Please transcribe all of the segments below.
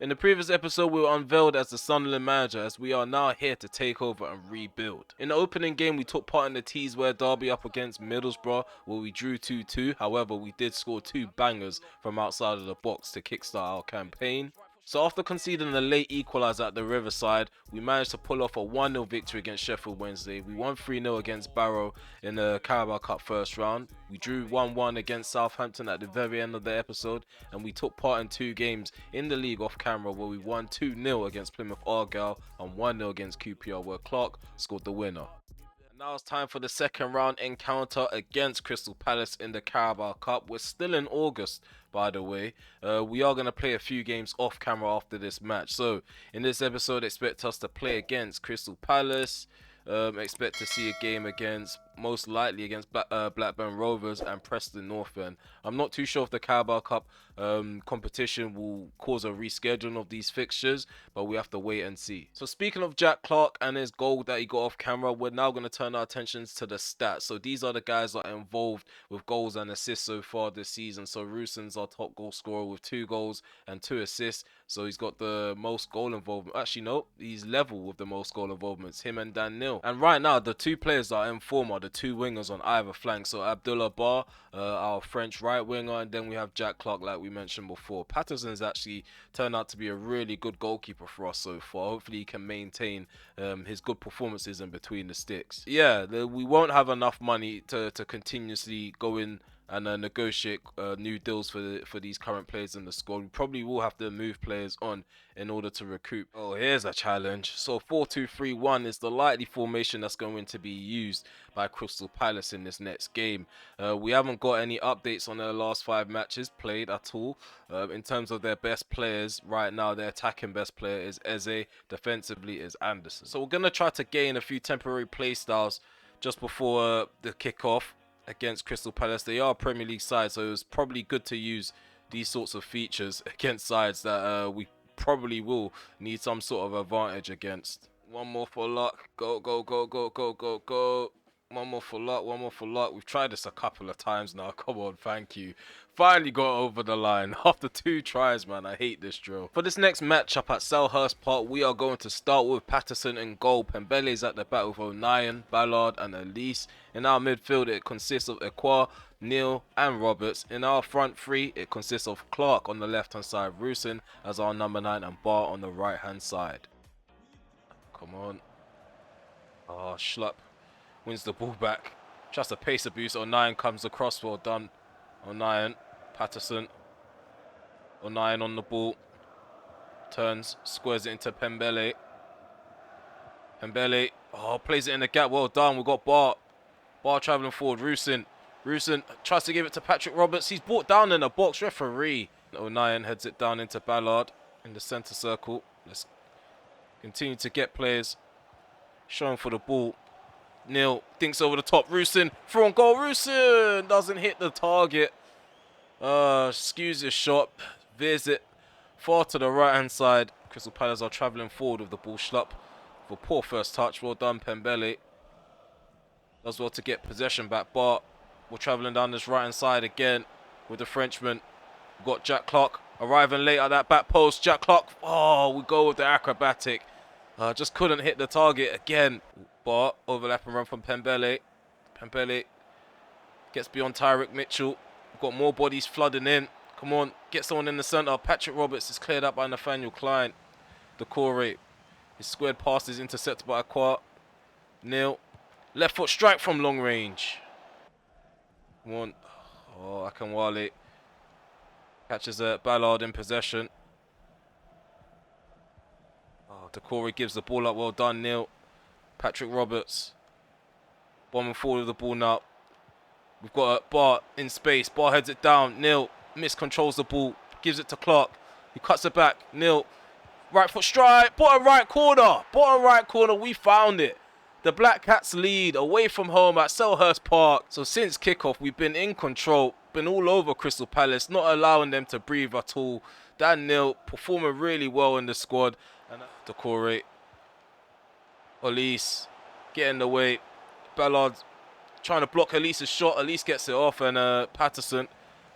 In the previous episode, we were unveiled as the Sunderland manager, as we are now here to take over and rebuild. In the opening game, we took part in the Teesware derby up against Middlesbrough, where we drew 2-2. However, we did score 2 bangers from outside of the box to kickstart our campaign. So after conceding a late equaliser at the Riverside, we managed to pull off a 1-0 victory against Sheffield Wednesday. We won 3-0 against Barrow in the Carabao Cup first round. We drew 1-1 against Southampton at the very end of the episode, and we took part in 2 games in the league off camera, where we won 2-0 against Plymouth Argyle and 1-0 against QPR, where Clark scored the winner. Now it's time for the second round encounter against Crystal Palace in the Carabao Cup. We're still in August, by the way. We are going to play a few games off camera after this match. So in this episode, expect us to play against Crystal Palace. Expect to see a game against, most likely against Blackburn Rovers and Preston North End. I'm not too sure if the Carabao Cup competition will cause a rescheduling of these fixtures, but we have to wait and see. So speaking of Jack Clark and his goal that he got off camera, we're now going to turn our attentions to the stats. So these are the guys that are involved with goals and assists so far this season. So Ruson's our top goal scorer with 2 goals and 2 assists. So he's got the most goal involvement. Actually, no, he's level with the most goal involvements, him and Dan Neil. And right now, the 2 players that are in form are the 2 wingers on either flank. So Abdullah Bar, our French right winger, and then we have Jack Clark, like we mentioned before. Patterson's actually turned out to be a really good goalkeeper for us so far. Hopefully he can maintain his good performances in between the sticks. Yeah, we won't have enough money to continuously go in and negotiate new deals for these current players in the squad. We probably will have to move players on in order to recoup. Oh, here's a challenge. So 4-2-3-1 is the likely formation that's going to be used by Crystal Palace in this next game. We haven't got any updates on their last 5 matches played at all. In terms of their best players, right now their attacking best player is Eze, defensively is Anderson. So we're going to try to gain a few temporary play styles just before the kickoff against Crystal Palace. They are a Premier League side, so it was probably good to use these sorts of features against sides that we probably will need some sort of advantage against. One more for luck. Go, go, go, go, go, go, go. One more for luck, one more for luck. We've tried this a couple of times now. Come on, thank you. Finally got over the line after 2 tries, man. I hate this drill. For this next matchup at Selhurst Park, we are going to start with Patterson in goal. Pembele is at the back with O'Nien, Ballard and Elise. In our midfield, it consists of Ekwa, Neil and Roberts. In our front 3, it consists of Clark on the left-hand side, Rusin as our number 9 and Bar on the right-hand side. Come on. Oh, Schlupp wins the ball back. Just a pace abuse. O'Nien comes across. Well done. O'Nien. Patterson. O'Nien on the ball. Turns. Squares it into Pembele. Pembele. Oh, plays it in the gap. Well done. We've got Bar. Bar travelling forward. Rusin. Rusin tries to give it to Patrick Roberts. He's brought down in the box. Referee. O'Nien heads it down into Ballard in the centre circle. Let's continue to get players showing for the ball. Neil thinks over the top. Rusin, throw on goal. Rusin doesn't hit the target. Skews his shot. Veers it far to the right hand side. Crystal Palace are travelling forward with the ball. Schlupp for poor first touch. Well done, Pembele. Does well to get possession back. Bart, we're travelling down this right hand side again with the Frenchman. We've got Jack Clark arriving late at that back post. Jack Clark, oh, we go with the acrobatic. Just couldn't hit the target again. Bart, overlap and run from Pembele. Pembele gets beyond Tyrick Mitchell. We've got more bodies flooding in. Come on, get someone in the centre. Patrick Roberts is cleared up by Nathaniel Klein. Decore. His squared pass is intercepted by Aqua. Neil. Left foot strike from long range. Come on. Oh, Akanwale catches Ballard in possession. Oh, Decore gives the ball up. Well done, Neil. Patrick Roberts bombing forward with the ball now. We've got a Bar in space. Bar heads it down. Neil miscontrols the ball. Gives it to Clark. He cuts it back. Neil. Right foot strike. Bottom right corner. Bottom right corner. We found it. The Black Cats lead away from home at Selhurst Park. So since kickoff, we've been in control. Been all over Crystal Palace. Not allowing them to breathe at all. Dan Neil performing really well in the squad. And Decore. Elise getting in the way. Ballard trying to block Elise's shot. Elise gets it off, and Patterson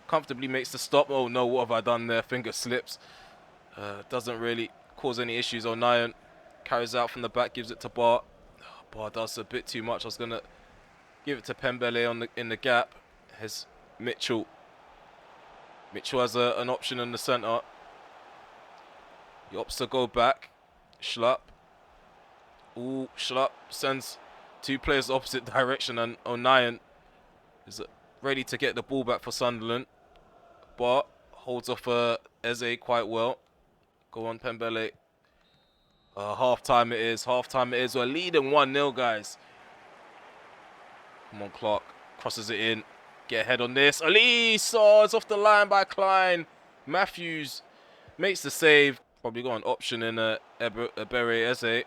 comfortably makes the stop. Oh no, what have I done there? Finger slips. Doesn't really cause any issues. O'Nien carries out from the back, gives it to Bar. Bar does a bit too much. I was gonna give it to Pembele in the gap. Has Mitchell. Mitchell has an option in the centre. He opts to go back. Schlupp. Ooh, Schlupp sends two players opposite direction, and O'Nien is ready to get the ball back for Sunderland. But holds off Eze quite well. Go on, Pembele. Half time it is. Half time it is. We're leading 1-0, guys. Come on, Clark. Crosses it in. Get ahead on this. Elise! Oh, it's off the line by Klein. Matthews makes the save. Probably got an option in Ebere Eze.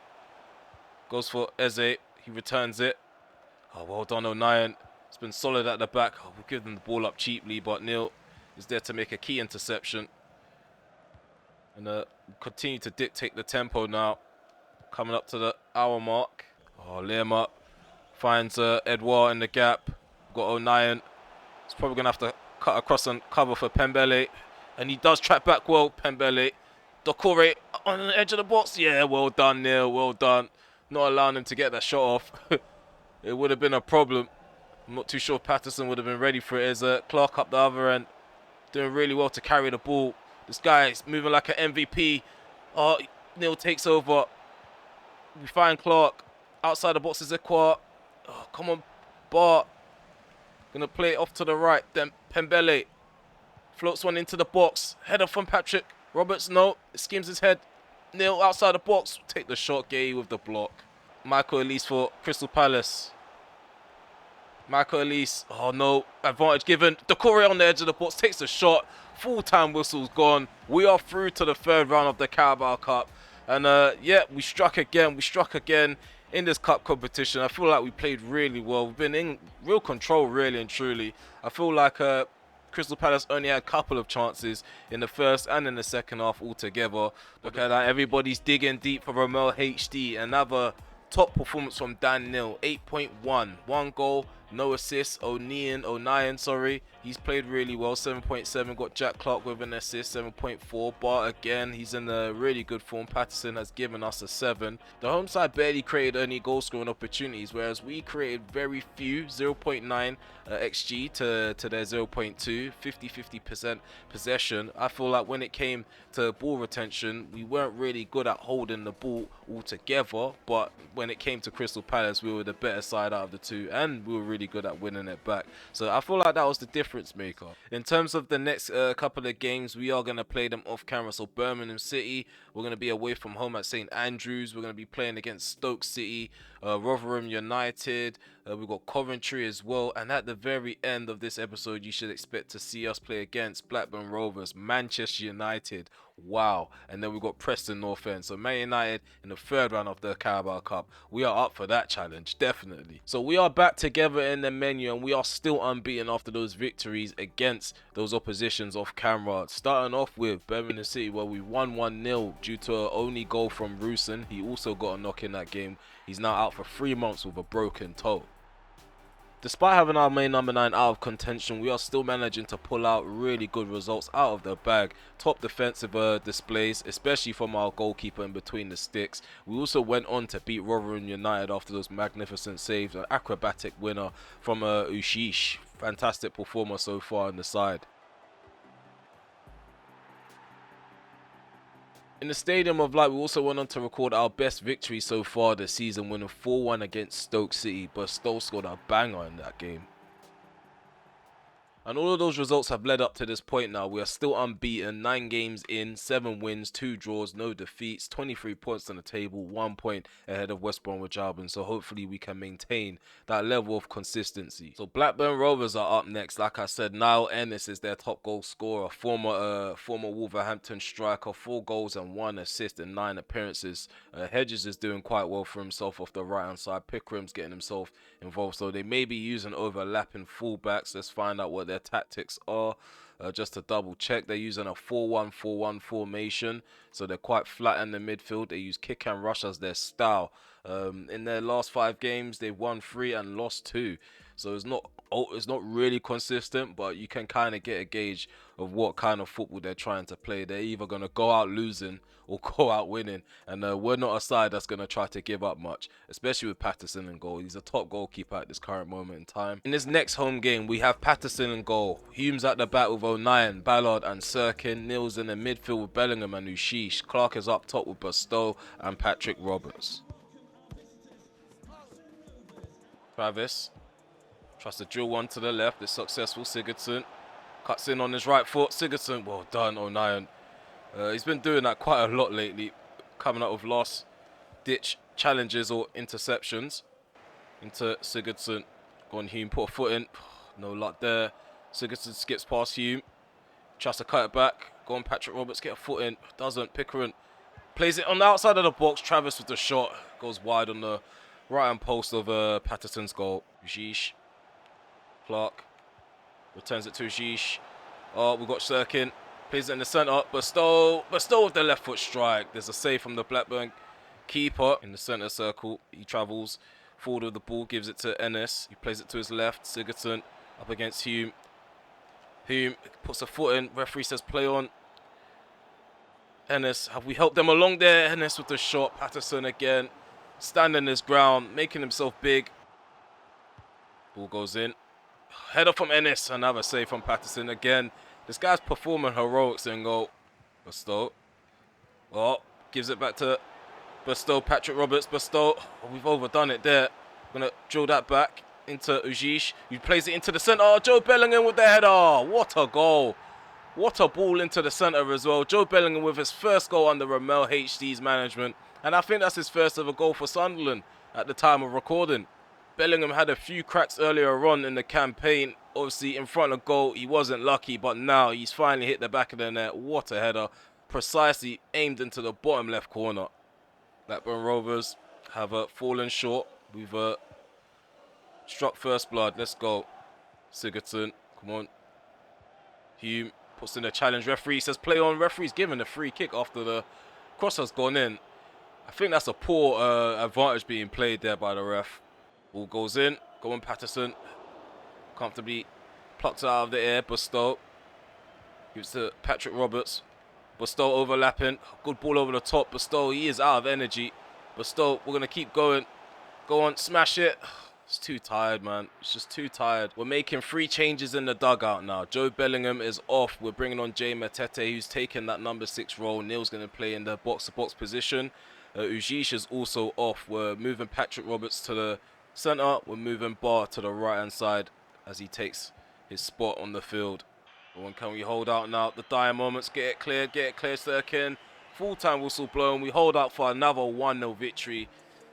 Goes for Eze. He returns it. Oh, well done, O'Nien. It's been solid at the back. Oh, we'll give them the ball up cheaply, but Neil is there to make a key interception. And continue to dictate the tempo now. Coming up to the hour mark. Oh, Lerma finds Edouard in the gap. Got O'Nien. He's probably going to have to cut across and cover for Pembele. And he does track back well, Pembele. Dokore on the edge of the box. Yeah, well done, Neil. Well done. Not allowing him to get that shot off. It would have been a problem. I'm not too sure if Patterson would have been ready for it. As Clark up the other end. Doing really well to carry the ball. This guy is moving like an MVP. Oh, Neil takes over. We find Clark. Outside the box is Ekwa. Oh, come on, Bart. Gonna play it off to the right. Then Pembele floats one into the box. Header from Patrick Roberts. No, it skims his head. Neil outside the box. Take the shot. Gay with the block. Michael Elise for Crystal Palace. Michael Elise. Oh no, advantage given. Dokore on the edge of the box. Takes the shot. Full-time whistle's gone. We are through to the third round of the Carabao Cup. And yeah, we struck again. We struck again in this cup competition. I feel like we played really well. We've been in real control, really and truly. I feel like Crystal Palace only had a couple of chances in the first and in the second half altogether. Look at that. Everybody's digging deep for RemelHD. Another top performance from Dan Neil. 8.1. 1 goal, no assists. O'Nien, sorry. He's played really well. 7.7. Got Jack Clark with an assist. 7.4. Bart again. He's in a really good form. Patterson has given us a 7. The home side barely created any goal scoring opportunities, whereas we created very few. 0.9 XG to their 0.2. 50% possession. I feel like when it came to ball retention, we weren't really good at holding the ball altogether, but when it came to Crystal Palace, we were the better side out of the two, and we were really good at winning it back. So I feel like that was the difference maker. In terms of the next couple of games, we are going to play them off camera. So Birmingham City, we're going to be away from home at St Andrews. We're going to be playing against Stoke City, Rotherham United. We've got Coventry as well. And at the very end of this episode, you should expect to see us play against Blackburn Rovers, Manchester United. Wow. And then we've got Preston North End. So Man United in the third round of the Carabao Cup. We are up for that challenge, definitely. So we are back together in the menu, and we are still unbeaten after those victories against those oppositions off camera. Starting off with Birmingham City, where we won 1-0 due to an only goal from Rusin. He also got a knock in that game. He's now out for 3 months with a broken toe. Despite having our main number 9 out of contention, we are still managing to pull out really good results out of the bag. Top defensive displays, especially from our goalkeeper in between the sticks. We also went on to beat Rotherham United after those magnificent saves. An acrobatic winner from Ushish. Fantastic performer so far in the side. In the Stadium of Light, we also went on to record our best victory so far this season, winning 4-1 against Stoke City, but Stoke scored a banger in that game. And all of those results have led up to this point now. We are still unbeaten, 9 games in, 7 wins, 2 draws, no defeats, 23 points on the table, 1 point ahead of West Bromwich Albion. So hopefully we can maintain that level of consistency. So Blackburn Rovers are up next. Like I said, Niall Ennis is their top goal scorer, former Wolverhampton striker, 4 goals and 1 assist in 9 appearances. Hedges is doing quite well for himself off the right hand side. Pickeram's getting himself involved, so they may be using overlapping fullbacks. Let's find out what their tactics are. Just to double check, they're using a 4-1-4-1 formation, so they're quite flat in the midfield. They use kick and rush as their style. In their last 5 games, they've won 3 and lost 2. so it's not really consistent, but you can kind of get a gauge of what kind of football they're trying to play. They're either going to go out losing or go out winning, and we're not a side that's going to try to give up much, especially with Patterson in goal. He's a top goalkeeper at this current moment in time. In this next home game, we have Patterson in goal, Humes at the back with O'Nien, Ballard and Sirkin, Nils in the midfield with Bellingham and Ushish, Clark is up top with Bastow and Patrick Roberts. Travis tries to drill one to the left. It's successful. Sigurdsson cuts in on his right foot. Sigurdsson, well done, O'Nien. He's been doing that quite a lot lately, coming out of last ditch challenges or interceptions. Into Sigurdsson. Go on, Hume, put a foot in. No luck there. Sigurdsson skips past Hume. Tries to cut it back. Go on, Patrick Roberts, get a foot in. Doesn't. Pickering plays it on the outside of the box. Travis with the shot. Goes wide on the right-hand post of Patterson's goal. Ujish. Clark. Returns it to Ujish. Oh, we've got Sirkin. Plays it in the centre. Bastow with the left foot strike. There's a save from the Blackburn keeper in the centre circle. He travels forward with the ball. Gives it to Ennis. He plays it to his left. Sigurdsson up against Hume. Hume puts a foot in. Referee says play on. Ennis, have we helped them along there? Ennis with the shot. Patterson again. Standing his ground. Making himself big. Ball goes in. Header from Ennis. Another save from Patterson again. This guy's performing heroics in goal. Bastow. Oh, gives it back to Bastow. Patrick Roberts. Bastow. Oh, we've overdone it there. Gonna drill that back into Ujish. He plays it into the centre. Oh, Joe Bellingham with the header. What a goal. What a ball into the centre as well. Joe Bellingham with his first goal under RemelHD's management. And I think that's his first ever goal for Sunderland at the time of recording. Bellingham had a few cracks earlier on in the campaign. Obviously, in front of goal, he wasn't lucky, but now he's finally hit the back of the net. What a header. Precisely aimed into the bottom left corner. Blackburn Rovers have fallen short. We've struck first blood. Let's go. Sigurdsson, come on. Hume puts in a challenge. Referee says play on. Referee's given a free kick after the cross has gone in. I think that's a poor advantage being played there by the ref. Ball goes in. Go on, Patterson. Comfortably plucked out of the air. Bastow gives to Patrick Roberts. Bastow overlapping. Good ball over the top. Bastow, he is out of energy. Bastow, we're going to keep going. Go on, smash it. It's too tired, man. It's just too tired. We're making 3 changes in the dugout now. Joe Bellingham is off. We're bringing on Jay Matete, who's taking that number 6 role. Neil's going to play in the box-to-box position. Ujish is also off. We're moving Patrick Roberts to the centre. We're moving Barr to the right-hand side as he takes his spot on the field. When can we hold out now? The dying moments. Get it clear, Sirkin. Full-time whistle blown. We hold out for another 1-0 victory.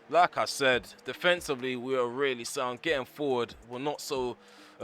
Like I said, defensively we are really sound. Getting forward, we're not so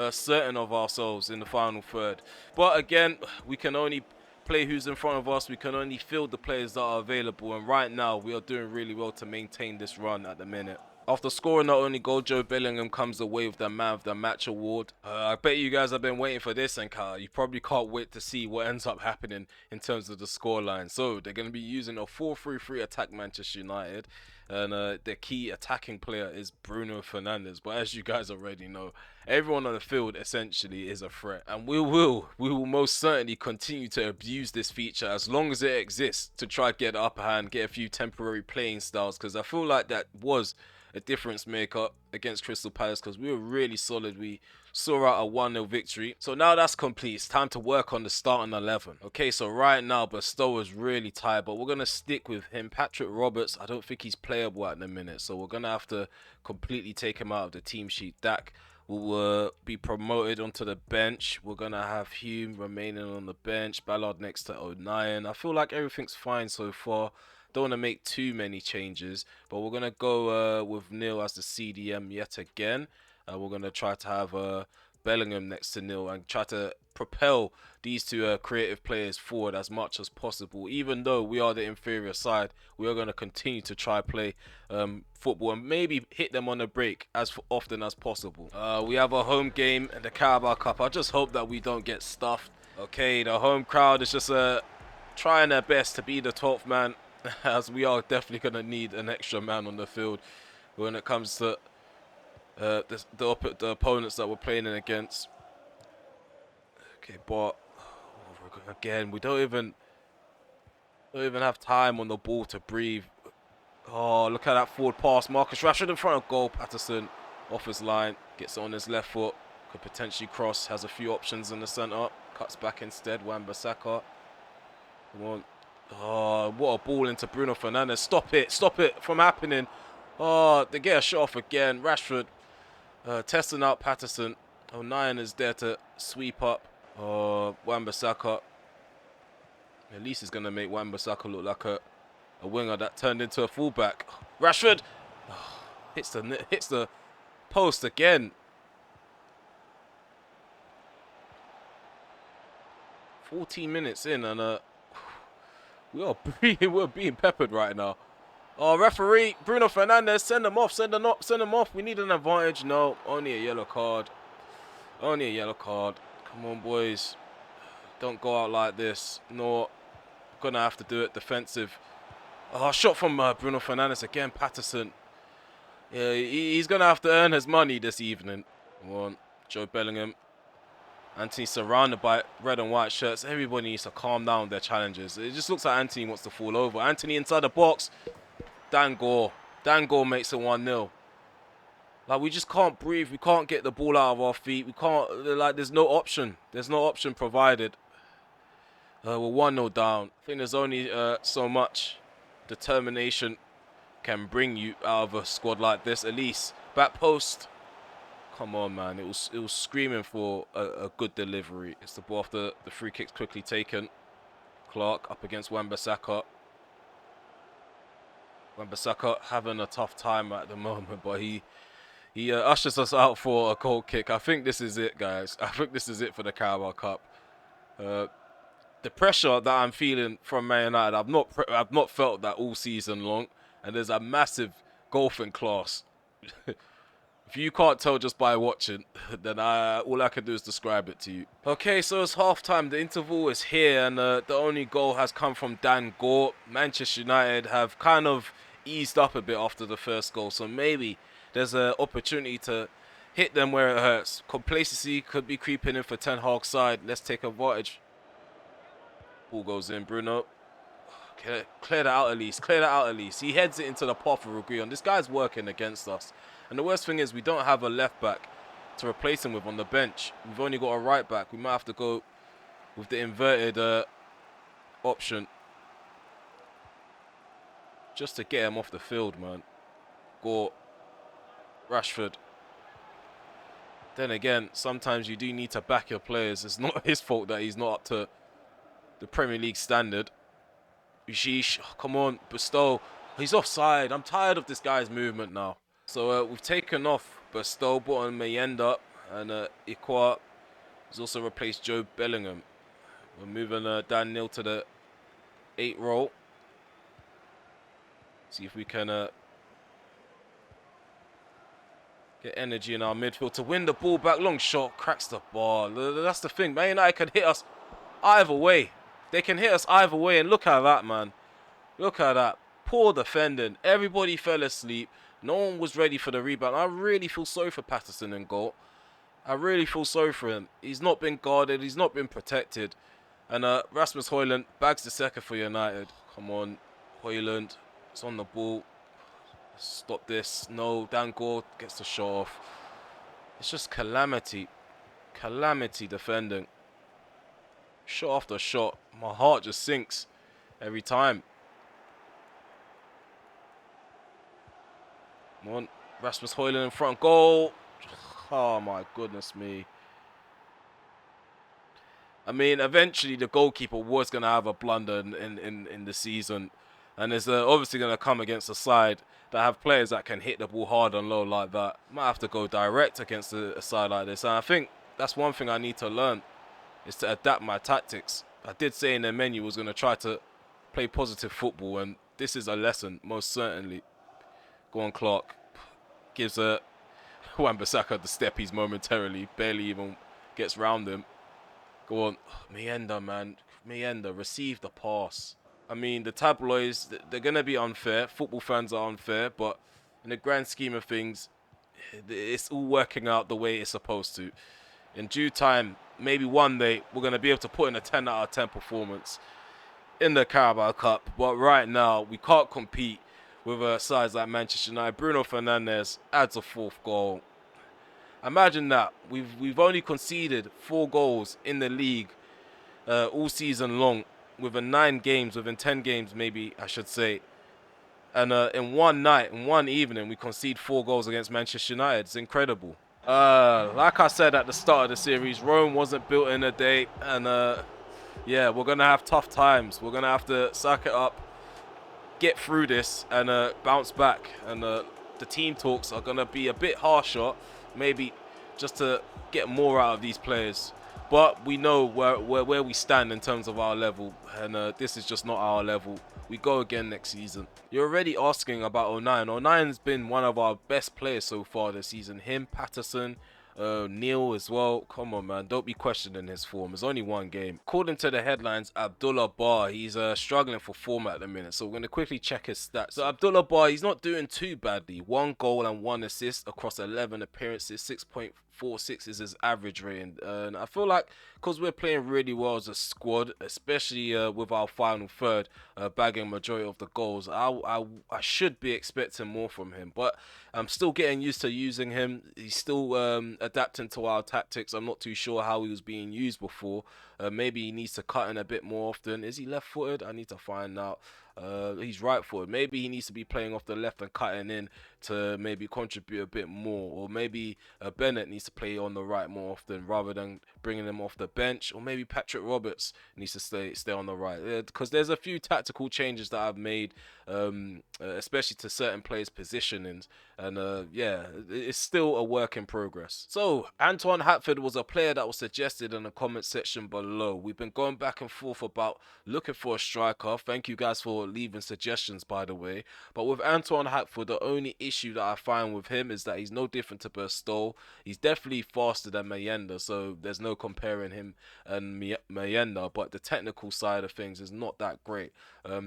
certain of ourselves in the final third. But again, we can only play who's in front of us. We can only field the players that are available. And right now, we are doing really well to maintain this run at the minute. After scoring not only goal, Joe Bellingham comes away with the Man of the Match award. I bet you guys have been waiting for this, and you probably can't wait to see what ends up happening in terms of the scoreline. So they're going to be using a 4-3-3 attack Manchester United, and their key attacking player is Bruno Fernandes. But as you guys already know, everyone on the field essentially is a threat, and we will most certainly continue to abuse this feature as long as it exists to try to get the upper hand, get a few temporary playing styles, because I feel like that was a difference maker against Crystal Palace because we were really solid. We saw out a 1-0 victory. So now that's complete. It's time to work on the starting 11. Okay, so right now Bastow is really tired, but we're going to stick with him. Patrick Roberts, I don't think he's playable at the minute, so we're going to have to completely take him out of the team sheet. Dak will be promoted onto the bench. We're going to have Hume remaining on the bench. Ballard next to O'Nien. I feel like everything's fine so far. Don't want to make too many changes, but we're going to go with Neil as the CDM yet again. We're going to try to have Bellingham next to Neil and try to propel these two creative players forward as much as possible. Even though we are the inferior side, we are going to continue to try play football and maybe hit them on the break as often as possible. We have a home game in the Carabao Cup. I just hope that we don't get stuffed. Okay, the home crowd is just trying their best to be the 12th man, as we are definitely going to need an extra man on the field when it comes to the opponents that we're playing in against. Okay, but again, we don't even have time on the ball to breathe. Oh, look at that forward pass. Marcus Rashford in front of goal. Patterson off his line. Gets it on his left foot. Could potentially cross. Has a few options in the centre. Cuts back instead. Wan-Bissaka. Come on. Oh, what a ball into Bruno Fernandes. Stop it. Stop it from happening. Oh, they get a shot off again. Rashford testing out Patterson. O'Nien is there to sweep up. Oh, Wan-Bissaka. At least he's going to make Wan-Bissaka look like a winger that turned into a fullback. Rashford hits the post again. 14 minutes in, and we're being peppered right now. Oh, referee Bruno Fernandes, send him off, send him off. We need an advantage. No, only a yellow card. Only a yellow card. Come on, boys. Don't go out like this. No, gonna have to do it defensive. Oh, shot from Bruno Fernandes again. Patterson. Yeah, he's going to have to earn his money this evening. Come on, Joe Bellingham. Anthony surrounded by red and white shirts. Everybody needs to calm down with their challenges. It just looks like Anthony wants to fall over. Anthony inside the box. Dan Gore. Dan Gore makes it 1-0. Like, we just can't breathe. We can't get the ball out of our feet. We can't, like, there's no option. There's no option provided. We're 1-0 down. I think there's only so much determination can bring you out of a squad like this. At least back post. Come on, man. It was screaming for a good delivery. It's the ball after the free kick's quickly taken. Clark up against Wan-Bissaka. Wan-Bissaka having a tough time at the moment, but he ushers us out for a goal kick. I think this is it, guys. I think this is it for the Carabao Cup. The pressure that I'm feeling from Man United, I've not felt that all season long, and there's a massive golfing class. If you can't tell just by watching, then all I can do is describe it to you. Okay, so it's half-time. The interval is here, and the only goal has come from Dan Gore. Manchester United have kind of eased up a bit after the first goal, so maybe there's an opportunity to hit them where it hurts. Complacency could be creeping in for Ten Hag's side. Let's take advantage. Ball goes in, Bruno. Okay, clear that out at least. Clear that out at least. He heads it into the path of Reguilon. This guy's working against us. And the worst thing is we don't have a left back to replace him with on the bench. We've only got a right back. We might have to go with the inverted option just to get him off the field, man. Gore. Rashford. Then again, sometimes you do need to back your players. It's not his fault that he's not up to the Premier League standard. Sheesh, come on, Bestow. He's offside. I'm tired of this guy's movement now. So we've taken off Bestow, brought on Mayenda, and Ikwa has also replaced Joe Bellingham. We're moving Dan Neil to the 8 role. See if we can get energy in our midfield to win the ball back. Long shot, cracks the bar. That's the thing. Man United can hit us either way. They can hit us either way, and look at that, man. Look at that. Poor defending. Everybody fell asleep. No one was ready for the rebound. I really feel sorry for Patterson in goal. I really feel sorry for him. He's not been guarded. He's not been protected. And Rasmus Højlund bags the second for United. Come on, Højlund. It's on the ball. Stop this. No, Dan Gore gets the shot off. It's just calamity. Calamity defending. Shot after shot. My heart just sinks every time. Come on. Rasmus Højlund in front. Goal. Oh, my goodness me. I mean, eventually the goalkeeper was going to have a blunder in the season. And it's obviously going to come against a side that have players that can hit the ball hard and low like that. Might have to go direct against a side like this. And I think that's one thing I need to learn, is to adapt my tactics. I did say in the menu I was going to try to play positive football, and this is a lesson, most certainly. Go on, Clark. Gives Wan-Bissaka the steppies momentarily. Barely even gets round him. Go on. Mayenda, man. Mayenda, receive the pass. I mean, the tabloids, they're going to be unfair. Football fans are unfair, but in the grand scheme of things, it's all working out the way it's supposed to. In due time, maybe one day, we're going to be able to put in a 10 out of 10 performance in the Carabao Cup. But right now, we can't compete with sides like Manchester United. Bruno Fernandes adds a 4th goal. Imagine that. We've only conceded 4 goals in the league all season long, within 9 games, within 10 games maybe, I should say. And in one night, in one evening, we concede 4 goals against Manchester United. It's incredible. Like I said at the start of the series, Rome wasn't built in a day. And yeah, we're going to have tough times. We're going to have to suck it up, get through this, and bounce back. And the team talks are going to be a bit harsher, maybe just to get more out of these players. But we know where we stand in terms of our level, and this is just not our level. We go again next season. You're already asking about O'Nien. O'Nien's been one of our best players so far this season. Him, Patterson, Neil as well. Come on, man. Don't be questioning his form. It's only one game. According to the headlines, Abdullah Bar, he's struggling for form at the minute. So we're going to quickly check his stats. So Abdullah Bar, he's not doing too badly. 1 goal and 1 assist across 11 appearances. 6.46 is his average rating. And I feel like because we're playing really well as a squad, especially with our final third bagging majority of the goals, I should be expecting more from him. But I'm still getting used to using him. He's still adapting to our tactics. I'm not too sure how he was being used before. Maybe he needs to cut in a bit more often. Is he left-footed? I need to find out. He's right-footed. Maybe he needs to be playing off the left and cutting in to maybe contribute a bit more. Or maybe Bennett needs to play on the right more often rather than bringing him off the bench. Or maybe Patrick Roberts needs to stay on the right. Because there's a few tactical changes that I've made, especially to certain players' positionings. And yeah, it's still a work in progress. So Antoine Hatford was a player that was suggested in the comment section below. We've been going back and forth about looking for a striker. Thank you guys for leaving suggestions, by the way. But with Antoine Hatford, the only issue that I find with him is that he's no different to Burstall. He's definitely faster than Mayenda, so there's no comparing him and Mayenda. But the technical side of things is not that great.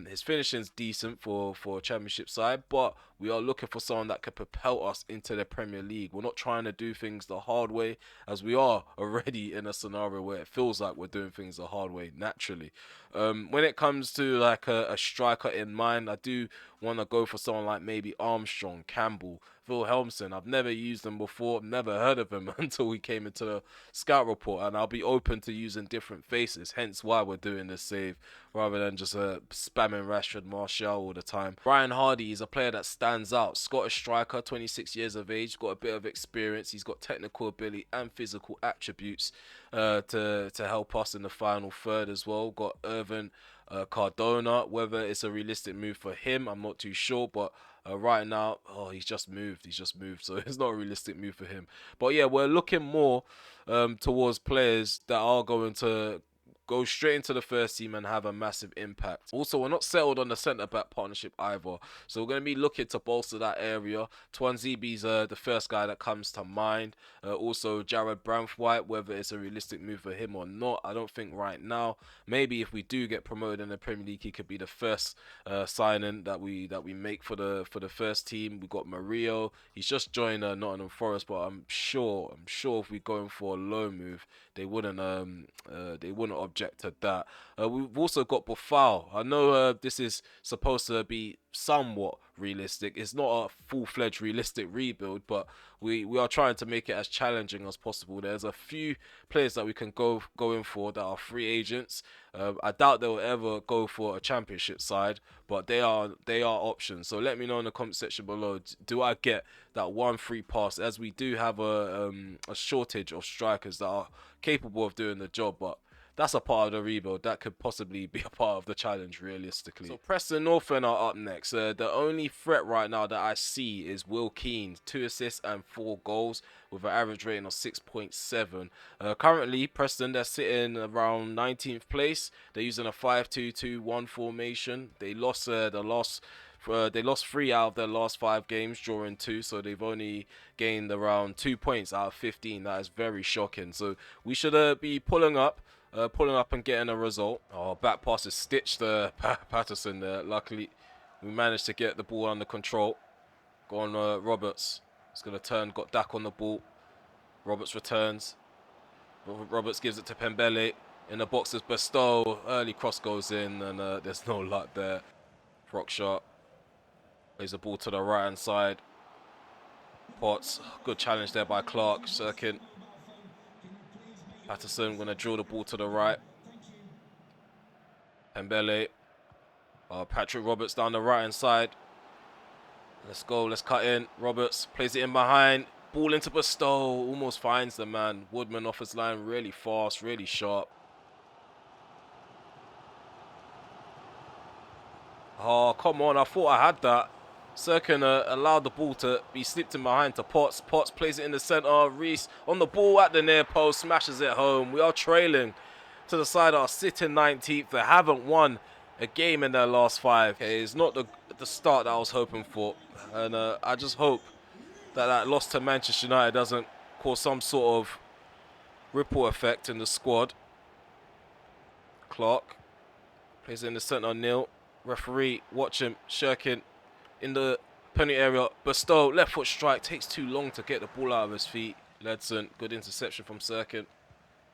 His finishing's decent for a championship side, but we are looking for someone that could propel us into the Premier League. We're not trying to do things the hard way, as we are already in a scenario where it feels like we're doing things the hard way naturally. When it comes to like a striker in mind, I do want to go for someone like maybe Armstrong, Campbell, Wilhelmsen. I've never used them before, never heard of them until we came into the scout report, and I'll be open to using different faces, hence why we're doing this save rather than just spamming Rashford, Martial all the time. Brian Hardy is a player that stands out. Scottish striker, 26 years of age, got a bit of experience. He's got technical ability and physical attributes to help us in the final third as well. Got Irvin Cardona. Whether it's a realistic move for him, I'm not too sure, but right now, he's just moved, so it's not a realistic move for him. But yeah, we're looking more towards players that are going to go straight into the first team and have a massive impact. Also, we're not settled on the centre-back partnership either, so we're going to be looking to bolster that area. Twanzibi's the first guy that comes to mind. Also, Jared Branthwaite, whether it's a realistic move for him or not, I don't think right now. Maybe if we do get promoted in the Premier League, he could be the first signing that we make for the first team. We got Mario. He's just joined Nottingham Forest, but I'm sure if we go in for a loan move, they wouldn't object to that. We've also got Bofal. I know this is supposed to be somewhat realistic. It's not a full-fledged realistic rebuild, but we are trying to make it as challenging as possible. There's a few players that we can go in for that are free agents. I doubt they'll ever go for a championship side, but they are options. So let me know in the comment section below. Do I get that one free pass? As we do have a shortage of strikers that are capable of doing the job, but that's a part of the rebuild. That could possibly be a part of the challenge, realistically. So Preston North End are up next. The only threat right now that I see is Will Keane, 2 assists and 4 goals with an average rating of 6.7. Currently, Preston, they're sitting around 19th place. They're using a 5-2-2-1 formation. They lost they lost 3 out of their last 5 games, drawing 2, so they've only gained around 2 points out of 15. That is very shocking. So we should be pulling up and getting a result. Back pass is stitched Patterson there. Luckily, we managed to get the ball under control. Go on, Roberts. He's going to turn, got Dak on the ball. Roberts returns. Roberts gives it to Pembele. In the box is Bestow. Early cross goes in, and there's no luck there. Rock shot. Plays the ball to the right hand side. Potts. Good challenge there by Clark. Sirkin. Patterson going to drill the ball to the right. Pembele. Patrick Roberts down the right hand side. Let's go. Let's cut in. Roberts plays it in behind. Ball into Bestow. Almost finds the man. Woodman off his line. Really fast. Really sharp. Oh, come on. I thought I had that. Sirkin allowed the ball to be slipped in behind to Potts. Potts plays it in the centre. Reese on the ball at the near post. Smashes it home. We are trailing to the side. Are sitting 19th. They haven't won a game in their last 5. Okay, it's not the start that I was hoping for. And I just hope that loss to Manchester United doesn't cause some sort of ripple effect in the squad. Clark plays it in the centre. Neil. Referee, watch him. Shirkin in the penalty area. Bestow, left foot strike. Takes too long to get the ball out of his feet. Ledson, good interception from Sirkin.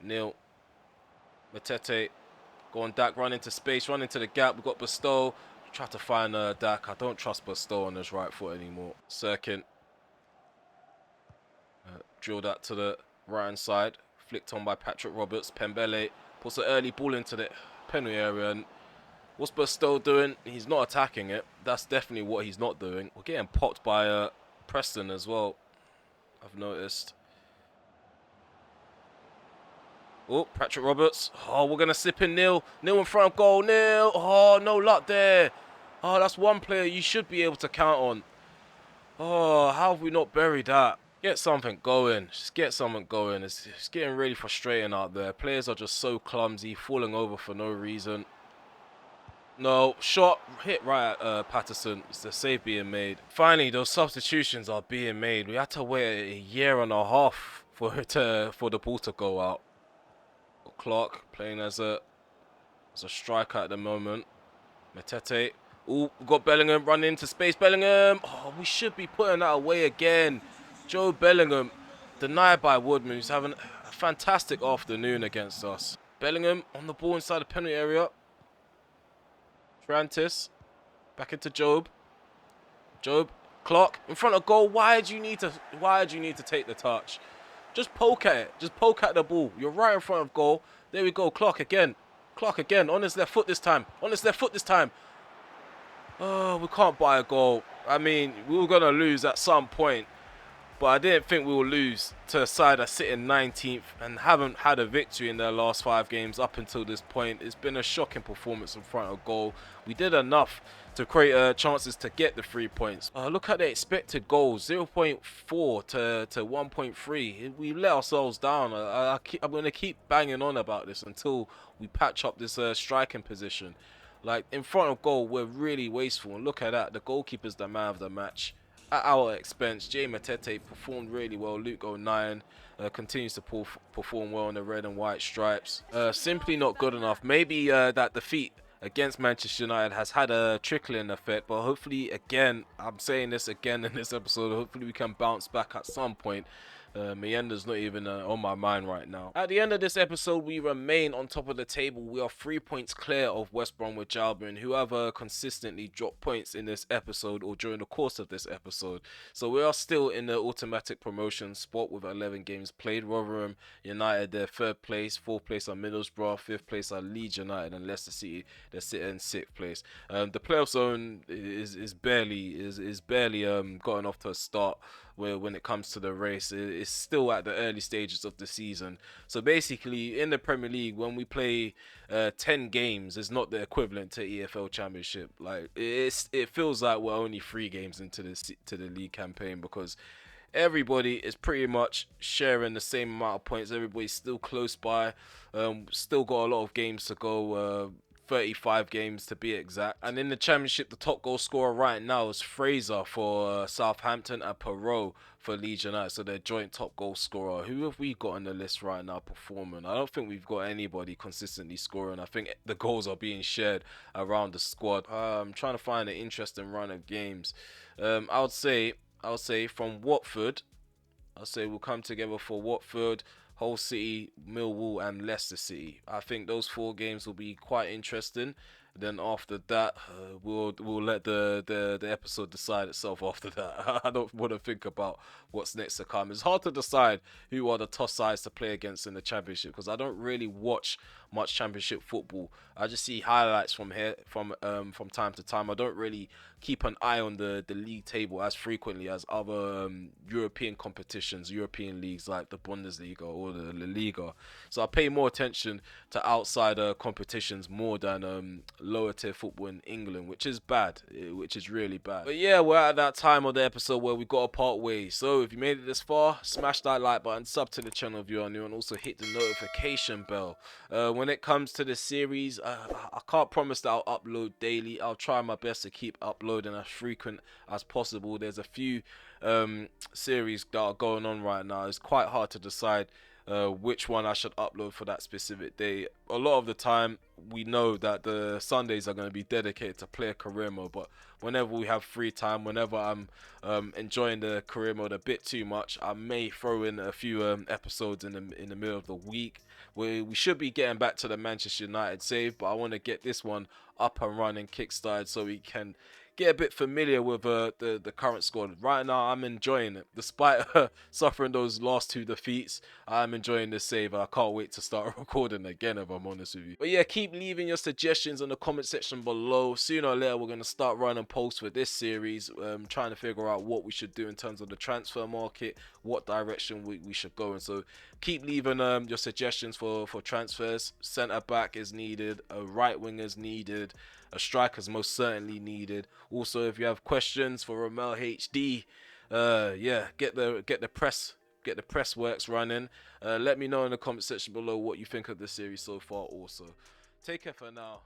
Neil. Matete. Go on Dak, run into space, run into the gap. We've got Bestow. Try to find Dak. I don't trust Bestow on his right foot anymore. Sirkin. Drill that to the right hand side. Flicked on by Patrick Roberts. Pembele puts an early ball into the penalty area. And what's Bestow doing? He's not attacking it. That's definitely what he's not doing. We're getting popped by Preston as well, I've noticed. Oh, Patrick Roberts. Oh, we're going to slip in Neil. Neil in front of goal. Neil. Oh, no luck there. Oh, that's one player you should be able to count on. Oh, how have we not buried that? Get something going. Just get something going. It's getting really frustrating out there. Players are just so clumsy, falling over for no reason. No, shot, hit right at Patterson. It's the save being made. Finally, those substitutions are being made. We had to wait a year and a half for the ball to go out. Clark playing as a striker at the moment. Matete. Oh, we've got Bellingham running into space. Bellingham. Oh, we should be putting that away again. Joe Bellingham denied by Woodman, who's having a fantastic afternoon against us. Bellingham on the ball inside the penalty area. Francis, back into Job. Clark in front of goal. Why do you need to take the touch? Just poke at it. Just poke at the ball. You're right in front of goal. There we go. Clark again. On his left foot this time. Oh, we can't buy a goal. I mean, we were gonna lose at some point, but I didn't think we would lose to a side that's sitting 19th and haven't had a victory in their last 5 games up until this point. It's been a shocking performance in front of goal. We did enough to create chances to get the 3 points. Look at the expected goals, 0.4 to 1.3. We let ourselves down. I'm going to keep banging on about this until we patch up this striking position. Like, in front of goal, we're really wasteful. And look at that. The goalkeeper's the man of the match. At our expense, Jay Matete performed really well. Luke 09 continues to perform well in the red and white stripes. Simply not good enough. Maybe that defeat against Manchester United has had a trickling effect, but hopefully, again, I'm saying this again in this episode, hopefully we can bounce back at some point. Mienda's not even on my mind right now. At the end of this episode, we remain on top of the table. We are 3 points clear of West Bromwich Albion, whoever consistently dropped points in this episode or during the course of this episode. So we are still in the automatic promotion spot with 11 games played. Rotherham United, they're 3rd place. 4th place are Middlesbrough. 5th place are Leeds United, and Leicester City, they're sitting in 6th place. The playoff zone is barely gotten off to a start. When it comes to the race, it's still at the early stages of the season. So basically, in the Premier League, when we play 10 games, it's not the equivalent to EFL Championship. Like, it feels like we're only 3 games into the league campaign, because everybody is pretty much sharing the same amount of points. Everybody's still close by. Still got a lot of games to go. 35 games to be exact. And in the Championship, the top goal scorer right now is Fraser for Southampton and Perot for Leeds United. So they're joint top goal scorer. Who have we got on the list right now performing? I don't think we've got anybody consistently scoring. I think the goals are being shared around the squad. I'm trying to find an interesting run of games. I would say I'll say from Watford, I'll say we'll come together for Watford, Hull City, Millwall, and Leicester City. I think those 4 games will be quite interesting. Then after that, we'll let the episode decide itself. After that, I don't want to think about what's next to come. It's hard to decide who are the tough sides to play against in the Championship because I don't really watch much Championship football. I just see highlights from here from time to time. I don't really keep an eye on the league table as frequently as other European competitions, European leagues like the Bundesliga or the La Liga. So I pay more attention to outside competitions more than lower tier football in England, which is bad, which is really bad. But yeah, we're at that time of the episode where we got to part ways. So if you made it this far, smash that like button, sub to the channel if you are new, and also hit the notification bell. When it comes to the series, I can't promise that I'll upload daily. I'll try my best to keep uploading as frequent as possible. There's a few series that are going on right now. It's quite hard to decide which one I should upload for that specific day. A lot of the time, we know that the Sundays are going to be dedicated to player career mode, but whenever we have free time, whenever I'm enjoying the career mode a bit too much, I may throw in a few episodes in the middle of the week. We should be getting back to the Manchester United save, but I want to get this one up and running, kickstarted, so we can get a bit familiar with the current squad. Right now, I'm enjoying it. Despite suffering those last 2 defeats, I'm enjoying this save. I can't wait to start recording again, if I'm honest with you. But yeah, keep leaving your suggestions in the comment section below. Sooner or later, we're going to start running posts for this series, trying to figure out what we should do in terms of the transfer market, what direction we should go in. So keep leaving your suggestions for transfers. Centre back is needed, a right wing is needed, a striker is most certainly needed. Also, if you have questions for RemelHD, yeah, get the press works running. Let me know in the comment section below what you think of the series so far. Also, take care for now.